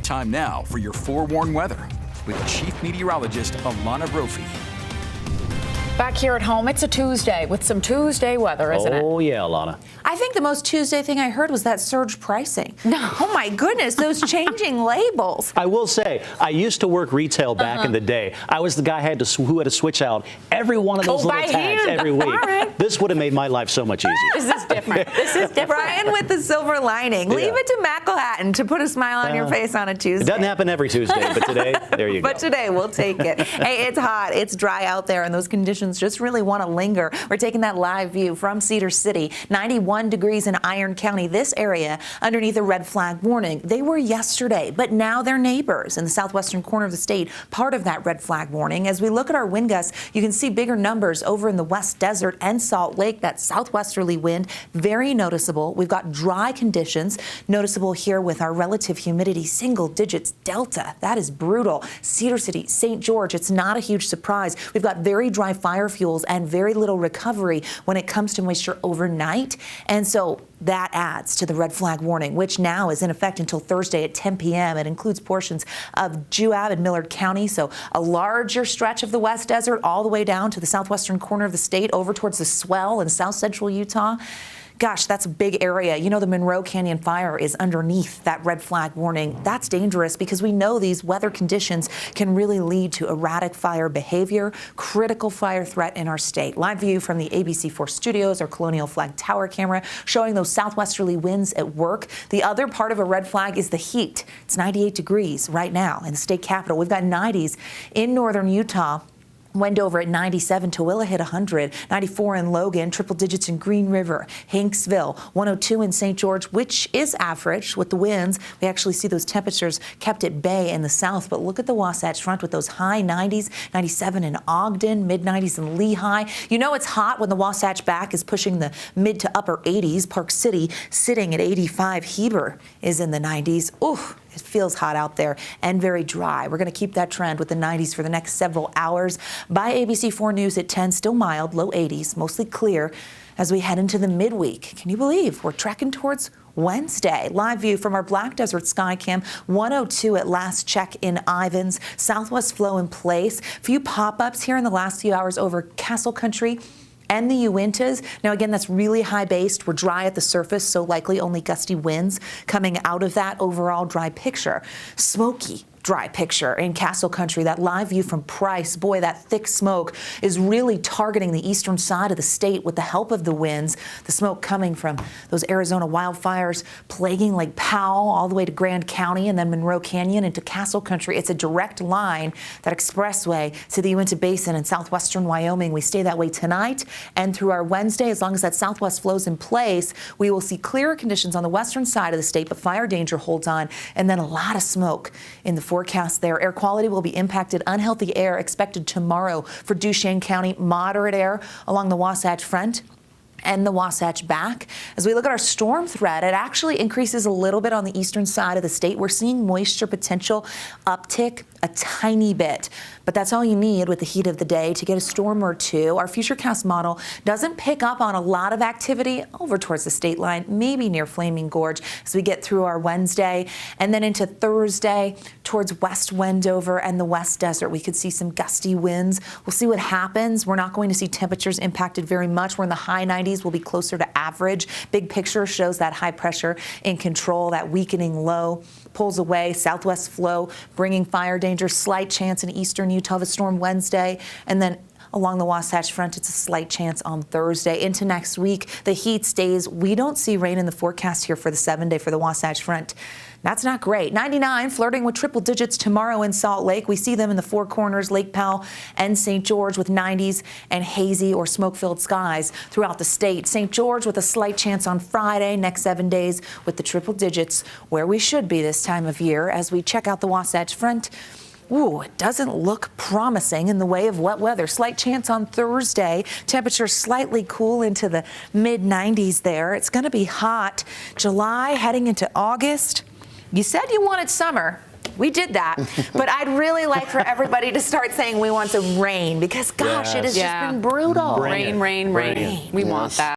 Time now for your forewarned weather with Chief Meteorologist Alana Brophy. Back here at home, it's a Tuesday with some Tuesday weather, isn't it? Oh, yeah, Alana. I think the most Tuesday thing I heard was that surge pricing. No. Oh, my goodness, those changing labels. I will say, I used to work retail back in the day. I was the guy who had to switch out every one of those little tags every week. Right. This would have made my life so much easier. This is different. This is different. Brian with the silver lining. Yeah. Leave it to Macklehattan to put a smile on your face on a Tuesday. It doesn't happen every Tuesday, but today, there you go. But today, we'll take it. Hey, it's hot, it's dry out there, and those conditions just really want to linger. We're taking that live view from Cedar City. 91 degrees in Iron County, this area underneath a red flag warning. They were yesterday, but now they're neighbors in the southwestern corner of the state, part of that red flag warning. As we look at our wind gusts, you can see bigger numbers over in the West Desert and Salt Lake. That southwesterly wind, very noticeable. We've got dry conditions, noticeable here with our relative humidity, single digits, Delta. That is brutal. Cedar City, St. George, it's not a huge surprise. We've got very dry fire fuels and very little recovery when it comes to moisture overnight. And so that adds to the red flag warning, which now is in effect until Thursday at 10 p.m. It includes portions of Juab and Millard County, so a larger stretch of the West Desert all the way down to the southwestern corner of the state over towards the Swell and south central Utah. Gosh, that's a big area. You know, the Monroe Canyon fire is underneath that red flag warning. That's dangerous because we know these weather conditions can really lead to erratic fire behavior, critical fire threat in our state. Live view from the ABC4 studios, our Colonial Flag Tower camera, showing those southwesterly winds at work. The other part of a red flag is the heat. It's 98 degrees right now in the state capital. We've got 90s in northern Utah. Wendover at 97, Tooele hit 100, 94 in Logan, triple digits in Green River, Hanksville, 102 in St. George, which is average with the winds. We actually see those temperatures kept at bay in the south, but look at the Wasatch Front with those high 90s, 97 in Ogden, mid 90s in Lehigh. You know it's hot when the Wasatch back is pushing the mid to upper 80s. Park City sitting at 85. Heber is in the 90s. Ooh. It feels hot out there and very dry. We're going to keep that trend with the 90s for the next several hours. By ABC4 News at 10, still mild, low 80s, mostly clear as we head into the midweek. Can you believe we're tracking towards Wednesday? Live view from our Black Desert Skycam, 102 at last check in Ivins. Southwest flow in place. Few pop-ups here in the last few hours over Castle Country and the Uintas. Now, again, that's really high-based. We're dry at the surface, so likely only gusty winds coming out of that overall dry picture. Smoky dry picture in Castle Country. That live view from Price, boy, that thick smoke is really targeting the eastern side of the state with the help of the winds. The smoke coming from those Arizona wildfires plaguing Lake Powell all the way to Grand County and then Monroe Canyon into Castle Country. It's a direct line, that expressway, to the Uinta Basin in southwestern Wyoming. We stay that way tonight and through our Wednesday. As long as that southwest flows in place, we will see clearer conditions on the western side of the state, but fire danger holds on, and then a lot of smoke in the forecast there. Air quality will be impacted. Unhealthy air expected tomorrow for Duchesne County. Moderate air along the Wasatch Front and the Wasatch back. As we look at our storm threat, it actually increases a little bit on the eastern side of the state. We're seeing moisture potential uptick a tiny bit, but that's all you need with the heat of the day to get a storm or two. Our Futurecast model doesn't pick up on a lot of activity over towards the state line, maybe near Flaming Gorge as we get through our Wednesday and then into Thursday towards West Wendover and the West Desert. We could see some gusty winds. We'll see what happens. We're not going to see temperatures impacted very much. We're in the high 90s. We'll be closer to average. Big picture shows that high pressure in control, that weakening low pulls away. Southwest flow bringing fire danger. Slight chance in eastern Utah of a storm Wednesday, and then along the Wasatch Front, it's a slight chance on Thursday. Into next week, the heat stays. We don't see rain in the forecast here for the 7-day for the Wasatch Front. That's not great. 99 flirting with triple digits tomorrow in Salt Lake. We see them in the Four Corners, Lake Powell, and St. George with 90s and hazy or smoke-filled skies throughout the state. St. George with a slight chance on Friday, next 7 days with the triple digits where we should be this time of year. As we check out the Wasatch Front, ooh, it doesn't look promising in the way of wet weather. Slight chance on Thursday. Temperatures slightly cool into the mid-90s there. It's going to be hot. July heading into August. You said you wanted summer. We did that. But I'd really like for everybody to start saying we want some rain because, gosh, it has just been brutal. Rain. We want that.